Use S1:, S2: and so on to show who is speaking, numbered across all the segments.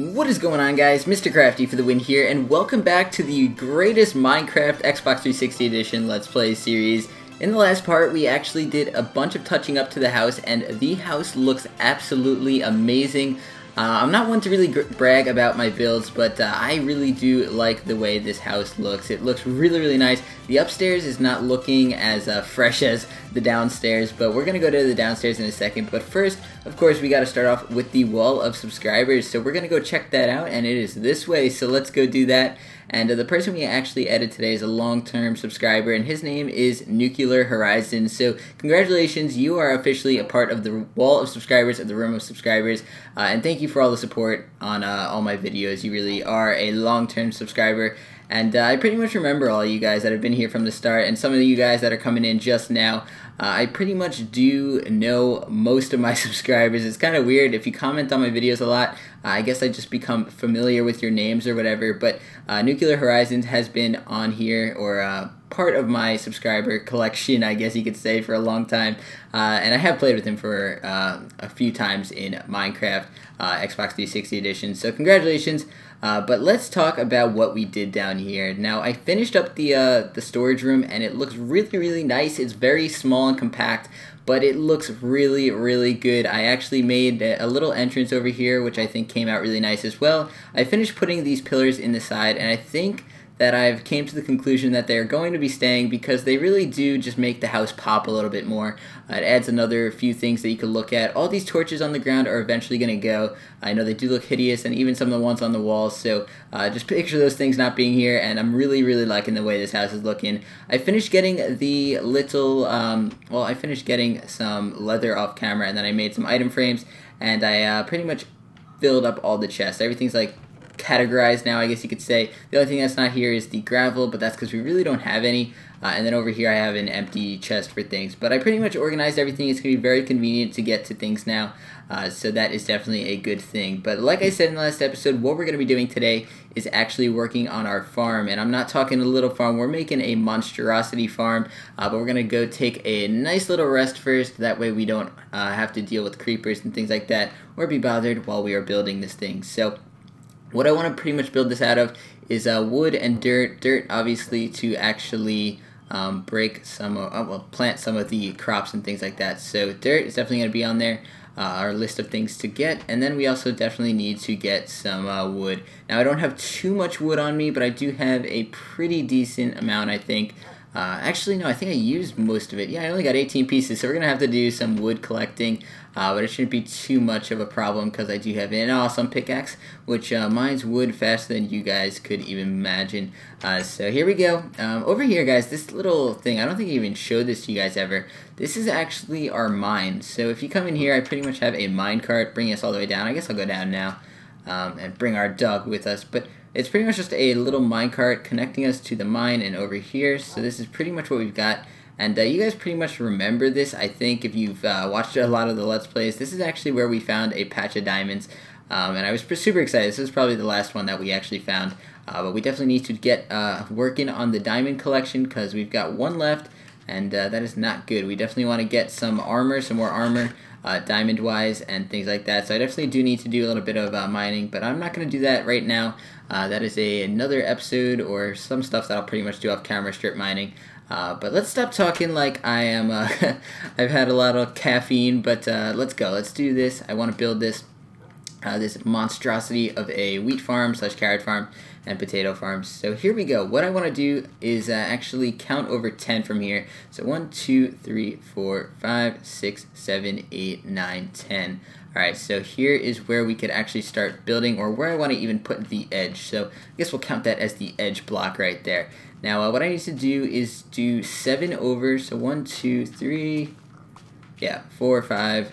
S1: What is going on, guys? Mr. Crafty for the win here, and welcome back to the greatest Minecraft Xbox 360 edition Let's Play series. In the last part, we actually did a bunch of touching up to the house, and the house looks absolutely amazing. I'm not one to really brag about my builds, but I really do like the way this house looks. It looks really nice. The upstairs is not looking as fresh as the downstairs, but we're going to go to the downstairs in a second. But first, of course, we got to start off with the wall of subscribers. So we're going to go check that out, and it is this way. So let's go do that. And the person we actually added today is a long-term subscriber, and his name is Nuclear Horizon. So congratulations, you are officially a part of the wall of subscribers, of the room of subscribers, and thank you for all the support on all my videos. You really are a long-term subscriber, and I pretty much remember all you guys that have been here from the start, and some of you guys that are coming in just now. I pretty much do know most of my subscribers. It's kind of weird. If you comment on my videos a lot, I guess I just become familiar with your names or whatever, but Nuclear Horizons has been on here, or part of my subscriber collection, I guess you could say, for a long time, and I have played with him for a few times in Minecraft Xbox 360 edition, so congratulations. But let's talk about what we did down here. Now, I finished up the storage room, and it looks really nice. It's very small and compact, but it looks really good. I actually made a little entrance over here, which I think came out really nice as well. I finished putting these pillars in the side, and I think that I've came to the conclusion that they're going to be staying because they really do just make the house pop a little bit more. It adds another few things that you could look at. All these torches on the ground are eventually going to go. I know they do look hideous, and even some of the ones on the walls, so just picture those things not being here, and I'm really liking the way this house is looking. I finished getting the little, well, I finished getting some leather off camera, and then I made some item frames, and I pretty much filled up all the chests. Everything's like categorized now, I guess you could say. The only thing that's not here is the gravel, but that's because we really don't have any. And then over here I have an empty chest for things. But I pretty much organized everything. It's going to be very convenient to get to things now. So that is definitely a good thing. But like I said in the last episode, what we're going to be doing today is actually working on our farm. And I'm not talking a little farm. We're making a monstrosity farm. But we're going to go take a nice little rest first. That way we don't have to deal with creepers and things like that, or be bothered while we are building this thing. So what I want to pretty much build this out of is wood and dirt. Dirt, obviously, to actually break some, well, plant some of the crops and things like that. So dirt is definitely going to be on there, our list of things to get. And then we also definitely need to get some wood. Now, I don't have too much wood on me, but I do have a pretty decent amount, I think. Actually, no, I think I used most of it. Yeah, I only got 18 pieces, so we're going to have to do some wood collecting, but it shouldn't be too much of a problem because I do have an awesome pickaxe, which mines wood faster than you guys could even imagine. So here we go. Over here, guys, this little thing, I don't think I even showed this to you guys ever. This is actually our mine. So if you come in here, I pretty much have a mine cart bringing us all the way down. I guess I'll go down now and bring our dog with us, but it's pretty much just a little minecart connecting us to the mine and over here. So this is pretty much what we've got. And you guys pretty much remember this, I think, if you've watched a lot of the Let's Plays. This is actually where we found a patch of diamonds. And I was super excited. This is probably the last one that we actually found. But we definitely need to get working on the diamond collection because we've got one left. And that is not good. We definitely want to get some armor, some more armor, diamond-wise, and things like that. So I definitely do need to do a little bit of mining, but I'm not going to do that right now. That is another episode, or some stuff that I'll pretty much do off camera, strip mining. But let's stop talking like I am, I've had a lot of caffeine, but let's go. Let's do this. I want to build this monstrosity of a wheat farm / carrot farm and potato farms. So here we go. What I want to do is actually count over 10 from here. So 1, 2, 3, 4, 5, 6, 7, 8, 9, 10. Alright, so here is where we could actually start building, or where I want to even put the edge. So I guess we'll count that as the edge block right there. Now what I need to do is do 7 over, so 1, 2, 3, yeah, 4, 5,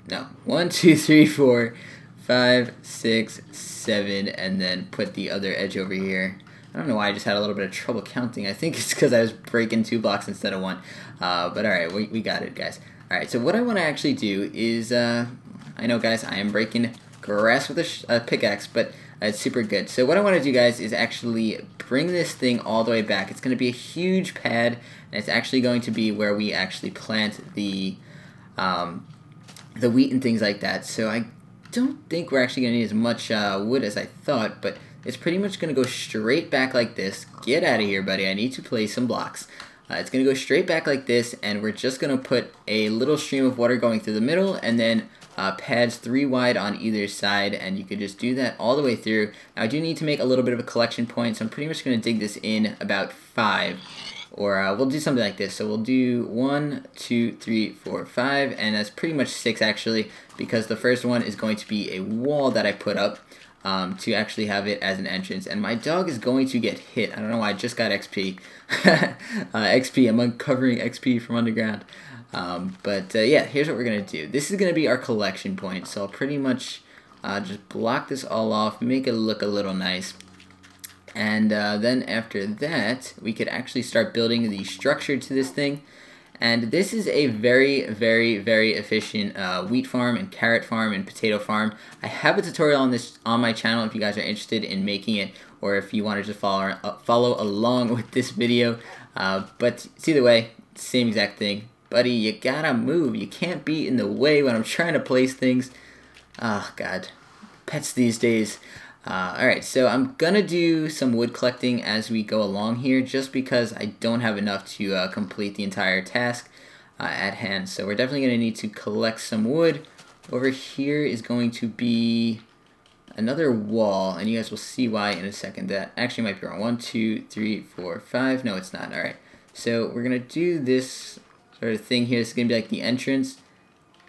S1: no, 1, 2, 3, 4, 5, 6, 7, and then put the other edge over here. I don't know why I just had a little bit of trouble counting. I think it's because I was breaking 2 blocks instead of 1. But alright, we got it, guys. Alright, so what I want to actually do is, I know, guys, I am breaking grass with a pickaxe, but it's super good. So what I want to do, guys, is actually bring this thing all the way back. It's going to be a huge pad, and it's actually going to be where we actually plant the wheat and things like that. So I don't think we're actually going to need as much wood as I thought, but it's pretty much going to go straight back like this. Get out of here, buddy. I need to place some blocks. It's going to go straight back like this, and we're just going to put a little stream of water going through the middle, and then pads 3 wide on either side, and you could just do that all the way through. Now, I do need to make a little bit of a collection point, so I'm pretty much going to dig this in about 5. Or we'll do something like this. So we'll do 1, 2, 3, 4, 5, and that's pretty much 6 actually, because the first one is going to be a wall that I put up to actually have it as an entrance. And my dog is going to get hit. I don't know why, I just got XP. XP, I'm uncovering XP from underground. Yeah, here's what we're going to do. This is going to be our collection point, so I'll pretty much just block this all off, make it look a little nice. And then after that, we could actually start building the structure to this thing. And this is a very, very, very efficient wheat farm and carrot farm and potato farm. I have a tutorial on this on my channel if you guys are interested in making it, or if you want to just follow along with this video. But it's either way, same exact thing. Buddy, you gotta move. You can't be in the way when I'm trying to place things. Oh, God. Pets these days. Alright, so I'm gonna do some wood collecting as we go along here, just because I don't have enough to complete the entire task at hand. So we're definitely gonna need to collect some wood. Over here is going to be another wall, and you guys will see why in a second. That actually might be wrong. 1, 2, 3, 4, 5. No, it's not. Alright, so we're gonna do this sort of thing here. This is gonna be like the entrance.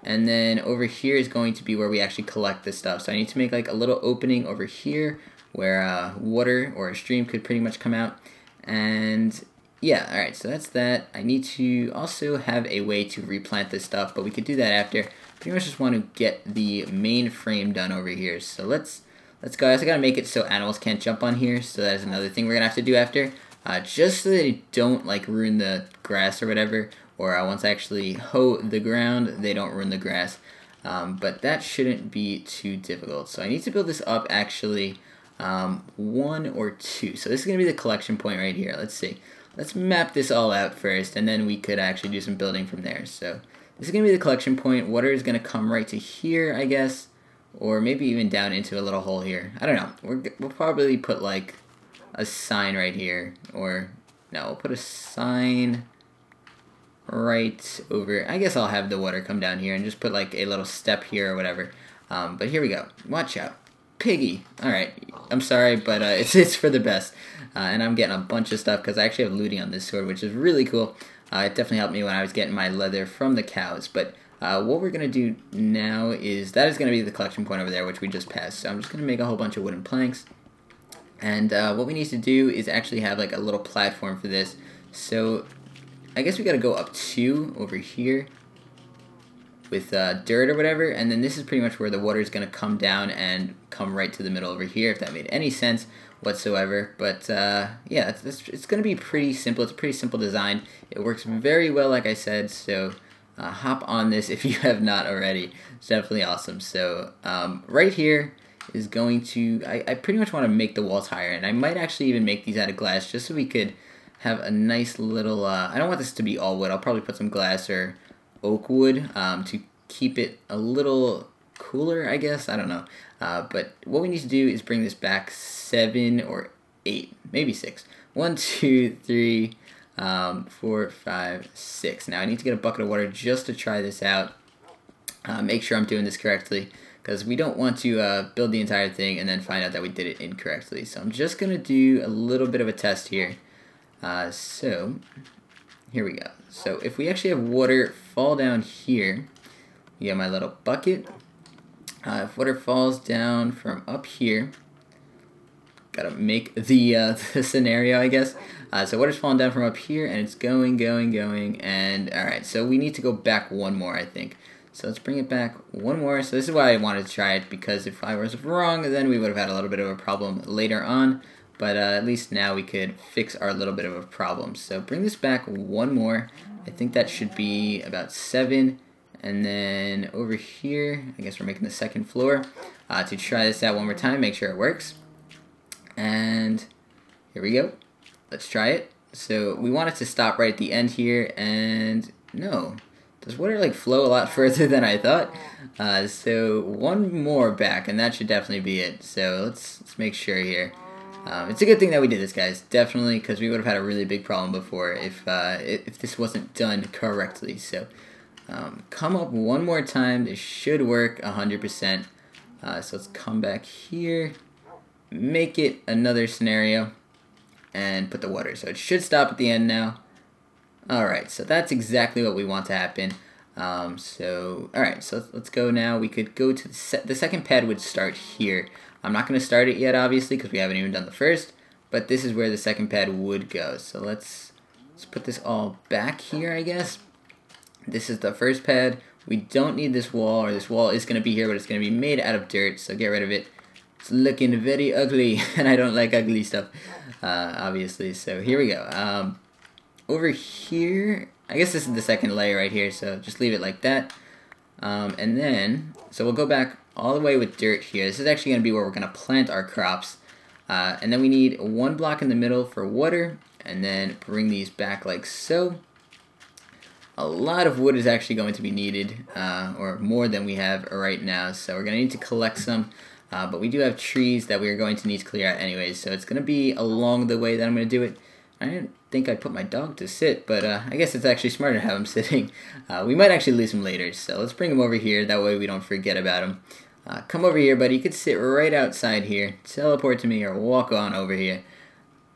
S1: And then over here is going to be where we actually collect this stuff. So I need to make like a little opening over here where water or a stream could pretty much come out. And yeah, alright, so that's that. I need to also have a way to replant this stuff, but we could do that after. Pretty much just want to get the main frame done over here. So let's go. I also gotta make it so animals can't jump on here. So that's another thing we're gonna have to do after. Just so they don't like ruin the grass or whatever. Or once I actually hoe the ground, they don't ruin the grass. But that shouldn't be too difficult. So I need to build this up actually 1 or 2. So this is going to be the collection point right here. Let's see. Let's map this all out first, and then we could actually do some building from there. So this is going to be the collection point. Water is going to come right to here, I guess. Or maybe even down into a little hole here. I don't know. We'll probably put like a sign right here. Or no, we'll put a sign right over. I guess I'll have the water come down here and just put like a little step here or whatever. But here we go. Watch out, piggy. Alright, I'm sorry, but it's for the best. And I'm getting a bunch of stuff because I actually have looting on this sword, which is really cool. It definitely helped me when I was getting my leather from the cows. But what we're going to do now is, that is going to be the collection point over there, which we just passed. So I'm just going to make a whole bunch of wooden planks. And what we need to do is actually have like a little platform for this. So I guess we gotta go up 2 over here with dirt or whatever, and then this is pretty much where the water is gonna come down and come right to the middle over here, if that made any sense whatsoever. But yeah, it's gonna be pretty simple. It's a pretty simple design. It works very well, like I said, so hop on this if you have not already. It's definitely awesome. So right here is going to, I pretty much want to make the walls higher, and I might actually even make these out of glass just so we could have a nice little, I don't want this to be all wood. I'll probably put some glass or oak wood to keep it a little cooler, I guess. I don't know. But what we need to do is bring this back 7 or 8, maybe 6. 1, 2, 3, 4, 5, 6. Now I need to get a bucket of water just to try this out. Make sure I'm doing this correctly, because we don't want to build the entire thing and then find out that we did it incorrectly. So I'm just going to do a little bit of a test here. So here we go. So if we actually have water fall down here, you get my little bucket. If water falls down from up here, gotta make the scenario, I guess. So water's falling down from up here, and it's going, and alright, so we need to go back 1 more, I think. So let's bring it back 1 more. So this is why I wanted to try it, because if I was wrong, then we would have had a little bit of a problem later on. But at least now we could fix our little bit of a problem. So bring this back 1 more. I think that should be about 7. And then over here, I guess we're making the 2nd floor. To try this out 1 more time, make sure it works. And here we go. Let's try it. So we want it to stop right at the end here. And no, does water like flow a lot further than I thought? So one more back, and that should definitely be it. So let's make sure here. It's a good thing that we did this, guys. Definitely, because we would have had a really big problem before if this wasn't done correctly. So come up one more time. This should work 100%. So let's come back here, make it another scenario, and put the water. So it should stop at the end now. Alright, so that's exactly what we want to happen. Alright, so let's go now. We could go to the second pad would start here. I'm not going to start it yet, obviously, because we haven't even done the first, but this is where the second pad would go. So let's put this all back here, I guess. This is the first pad. We don't need this wall, or this wall is going to be here, but it's going to be made out of dirt, so get rid of it. It's looking very ugly, and I don't like ugly stuff, obviously. So here we go. Over here, I guess this is the second layer right here, so just leave it like that. And then, so we'll go back all the way with dirt here. This is actually going to be where we're going to plant our crops. And then we need one block in the middle for water, and then bring these back like so. A lot of wood is actually going to be needed, or more than we have right now, so we're going to need to collect some. But we do have trees that we're going to need to clear out anyways, so it's going to be along the way that I'm going to do it. I didn't think I'd put my dog to sit, but I guess it's actually smarter to have him sitting. We might actually lose him later, so let's bring him over here, that way we don't forget about him. Come over here, buddy. You could sit right outside here, teleport to me, or walk on over here.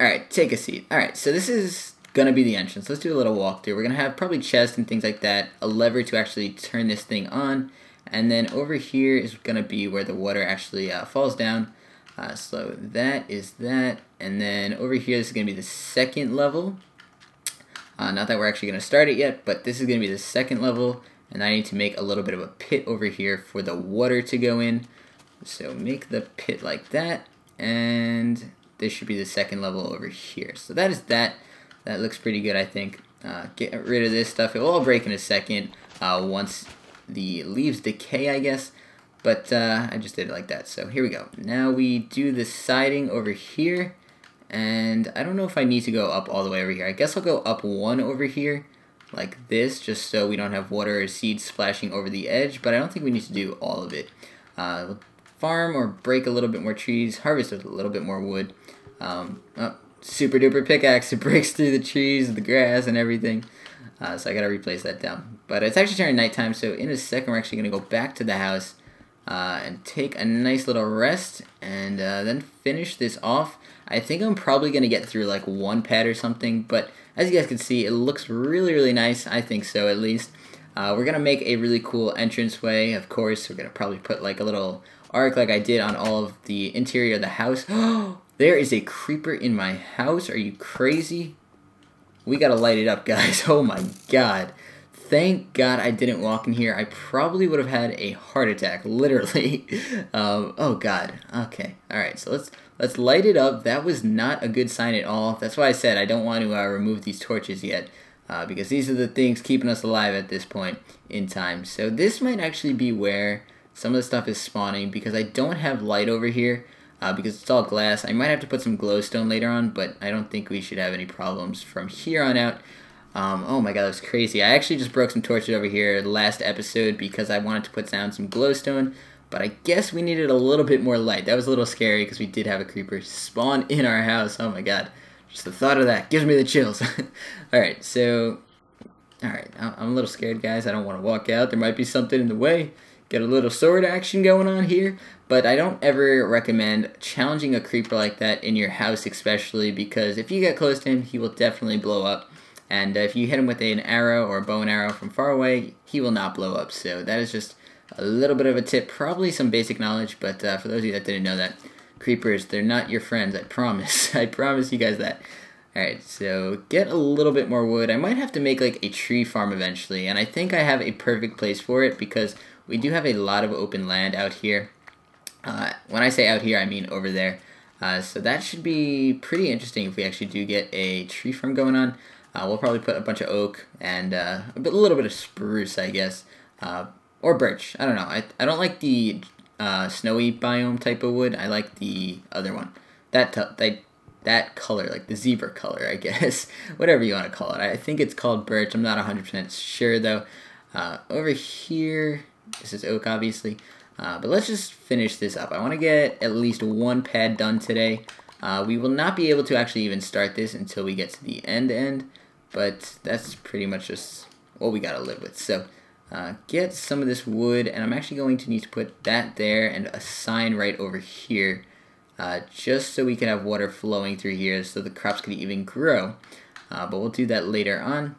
S1: Alright, take a seat. Alright, so this is going to be the entrance. Let's do a little walkthrough. We're going to have probably chests and things like that, a lever to actually turn this thing on, and then over here is going to be where the water actually falls down. So that is that, and then over here this is going to be the second level. Not that we're actually going to start it yet, but this is going to be the second level, and I need to make a little bit of a pit over here for the water to go in. So make the pit like that, and this should be the second level over here. So that is that. That looks pretty good, I think. Get rid of this stuff. It will all break in a second once the leaves decay, I guess. But I just did it like that. So here we go. Now we do the siding over here. And I don't know if I need to go up all the way over here. I guess I'll go up one over here like this, just so we don't have water or seeds splashing over the edge. But I don't think we need to do all of it. We'll farm or break a little bit more trees. Harvest a little bit more wood. Oh, super duper pickaxe. It breaks through the trees, the grass, and everything. So I gotta replace that down. But it's actually turning nighttime, so in a second we're actually gonna go back to the house. And take a nice little rest, and then finish this off. I think I'm probably going to get through like one pad or something, but as you guys can see, it looks really nice. I think so, at least. We're going to make a really cool entranceway, of course. We're going to probably put like a little arc like I did on all of the interior of the house. There is a creeper in my house. Are you crazy? We got to light it up, guys. Oh my god. Thank God I didn't walk in here. I probably would have had a heart attack, literally. Oh God. Okay. All right. So let's light it up. That was not a good sign at all. That's why I said I don't want to remove these torches yet, because these are the things keeping us alive at this point in time. So this might actually be where some of the stuff is spawning, because I don't have light over here, because it's all glass. I might have to put some glowstone later on, but I don't think we should have any problems from here on out. Oh my god, that was crazy. I actually just broke some torches over here last episode because I wanted to put down some glowstone, but I guess we needed a little bit more light. That was a little scary because we did have a creeper spawn in our house. Oh my god, just the thought of that gives me the chills. Alright, so, alright, I'm a little scared, guys. I don't want to walk out. There might be something in the way. Get a little sword action going on here, but I don't ever recommend challenging a creeper like that in your house, especially because if you get close to him, he will definitely blow up. And if you hit him with an arrow or a bow and arrow from far away, he will not blow up. So that is just a little bit of a tip, probably some basic knowledge, but for those of you that didn't know that, creepers, they're not your friends, I promise. I promise you guys that. Alright, so get a little bit more wood. I might have to make like a tree farm eventually, and I think I have a perfect place for it because we do have a lot of open land out here. When I say out here, I mean over there. So that should be pretty interesting if we actually do get a tree farm going on. We'll probably put a bunch of oak and a little bit of spruce, I guess, or birch. I don't know. I don't like the snowy biome type of wood. I like the other one. That color, like the zebra color, I guess. Whatever you want to call it. I think it's called birch. I'm not 100% sure, though. Over here, this is oak, obviously. But let's just finish this up. I want to get at least one pad done today. We will not be able to actually even start this until we get to the end, but that's pretty much just what we gotta live with. So get some of this wood, and I'm actually going to need to put that there and a sign right over here, just so we can have water flowing through here so the crops can even grow. But we'll do that later on.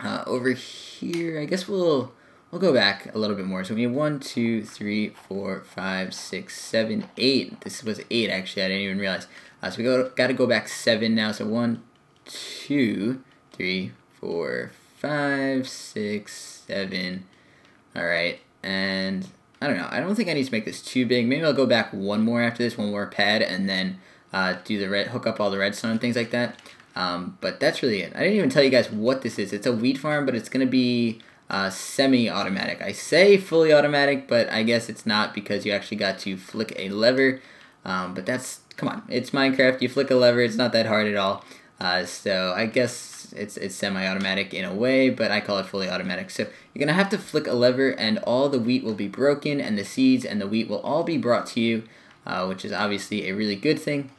S1: Over here, I guess we'll go back a little bit more. So we have 1, 2, 3, 4, 5, 6, 7, 8. This was 8 actually. I didn't even realize. So we got to go back 7 now. So 1, 2, 3, 4, 5, 6, 7. All right, and I don't know. I don't think I need to make this too big. Maybe I'll go back one more after this, one more pad, and then do the hook up all the redstone and things like that. But that's really it. I didn't even tell you guys what this is. It's a wheat farm, but it's gonna be semi-automatic. I say fully automatic, but I guess it's not because you actually got to flick a lever. But that's, come on, it's Minecraft. You flick a lever. It's not that hard at all. So I guess it's semi-automatic in a way, but I call it fully automatic. So you're gonna have to flick a lever, and all the wheat will be broken, and the seeds and the wheat will all be brought to you, which is obviously a really good thing.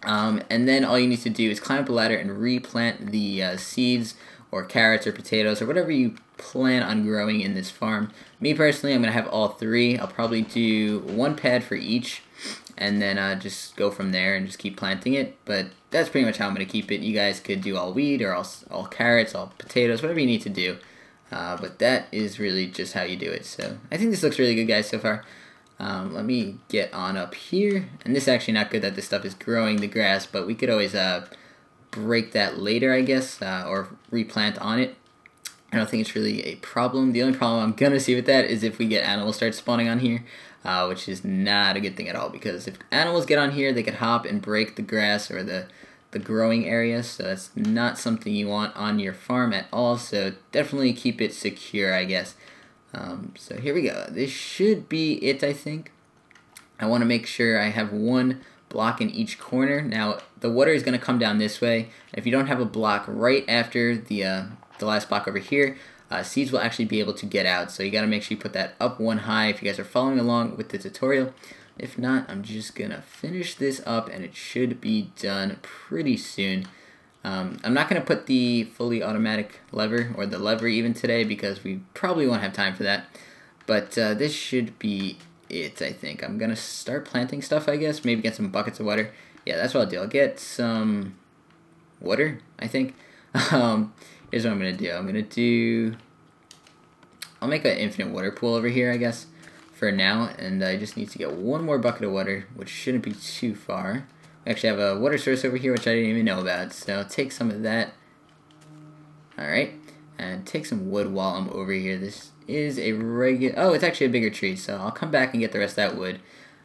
S1: And then all you need to do is climb up a ladder and replant the seeds or carrots or potatoes or whatever you plan on growing in this farm. Me personally, I'm going to have all 3. I'll probably do 1 pad for each, and then just go from there and just keep planting it. But that's pretty much how I'm going to keep it. You guys could do all wheat or all carrots, all potatoes, whatever you need to do. But that is really just how you do it. So I think this looks really good, guys, so far. Let me get on up here, and this is actually not good that this stuff is growing the grass, but we could always break that later, I guess, or replant on it. I don't think it's really a problem. The only problem I'm gonna see with that is if we get animals start spawning on here, which is not a good thing at all, because if animals get on here, they could hop and break the grass or the growing area, so that's not something you want on your farm at all, so definitely keep it secure, I guess. So here we go. This should be it, I think. I want to make sure I have 1 block in each corner. Now, the water is going to come down this way. If you don't have a block right after the last block over here, seeds will actually be able to get out. So you got to make sure you put that up 1 high if you guys are following along with the tutorial. If not, I'm just going to finish this up, and it should be done pretty soon. I'm not going to put the fully automatic lever, or the lever even today, because we probably won't have time for that. But this should be it, I think. I'm going to start planting stuff, I guess. Maybe get some buckets of water. Yeah, that's what I'll do. I'll get some water, I think. Here's what I'm going to do. I'll make an infinite water pool over here, I guess, for now. And I just need to get 1 more bucket of water, which shouldn't be too far. We actually have a water source over here, which I didn't even know about, so I'll take some of that. Alright, and take some wood while I'm over here. This is a regular... Oh, it's actually a bigger tree, so I'll come back and get the rest of that wood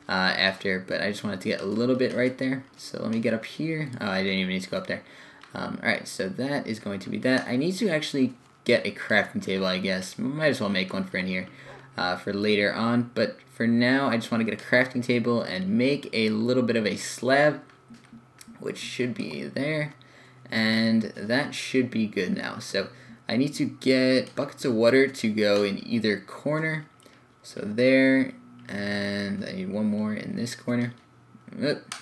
S1: after, but I just wanted to get a little bit right there. So let me get up here. Oh, I didn't even need to go up there. Alright, so that is going to be that. I need to actually get a crafting table, I guess. Might as well make one for in here for later on, but for now, I just want to get a crafting table and make a little bit of a slab, which should be there, and that should be good now. So I need to get buckets of water to go in either corner, so there, and I need 1 more in this corner. Oop.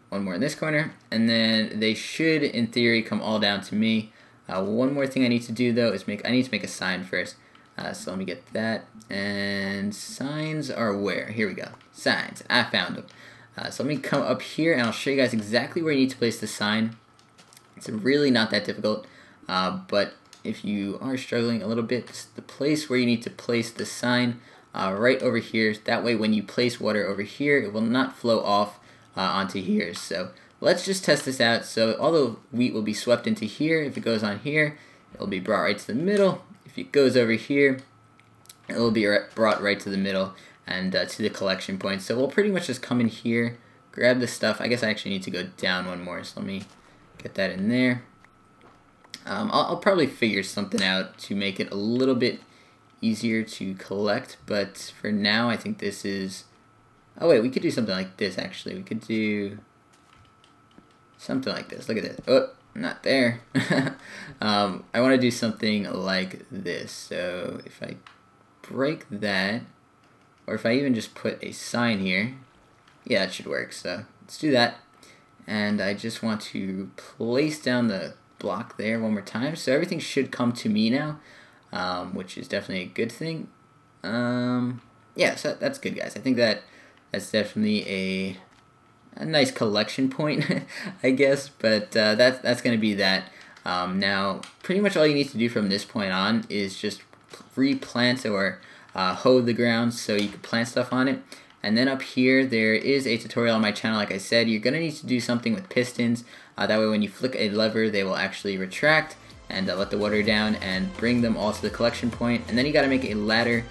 S1: 1 more in this corner, and then they should, in theory, come all down to me. 1 more thing I need to do, though, is I need to make a sign first. So let me get that, and signs are where? Here we go. Signs. I found them. So let me come up here, and I'll show you guys exactly where you need to place the sign. It's really not that difficult, but if you are struggling a little bit, it's the place where you need to place the sign right over here. That way when you place water over here, it will not flow off onto here. So let's just test this out. So all the wheat will be swept into here. If it goes on here, it'll be brought right to the middle. If it goes over here, it will be brought right to the middle and to the collection point. So we'll pretty much just come in here, grab the stuff. I guess I actually need to go down 1 more, so let me get that in there. I'll probably figure something out to make it a little bit easier to collect, but for now I think this is... Oh wait, we could do something like this actually. We could do something like this. Look at this. Oh, not there. I want to do something like this. So if I break that, or if I even just put a sign here, yeah, it should work. So let's do that. And I just want to place down the block there one more time. So everything should come to me now, which is definitely a good thing. Yeah, so that's good, guys. I think that's definitely a nice collection point, I guess. But that's going to be that. Now, pretty much all you need to do from this point on is just replant or hoe the ground so you can plant stuff on it. And then up here, there is a tutorial on my channel. Like I said, you're going to need to do something with pistons. That way when you flick a lever, they will actually retract and let the water down and bring them all to the collection point. And then you got to make a ladder,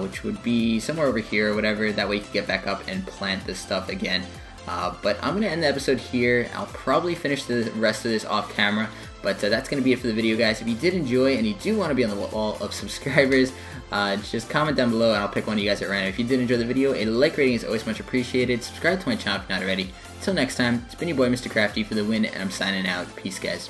S1: which would be somewhere over here or whatever. That way you can get back up and plant this stuff again. But I'm going to end the episode here. I'll probably finish the rest of this off camera. But that's going to be it for the video, guys. If you did enjoy and you do want to be on the wall of subscribers, just comment down below and I'll pick one of you guys at random. If you did enjoy the video, a like rating is always much appreciated. Subscribe to my channel if you're not already. Until next time, it's been your boy Mr. Crafty for the win, and I'm signing out. Peace, guys.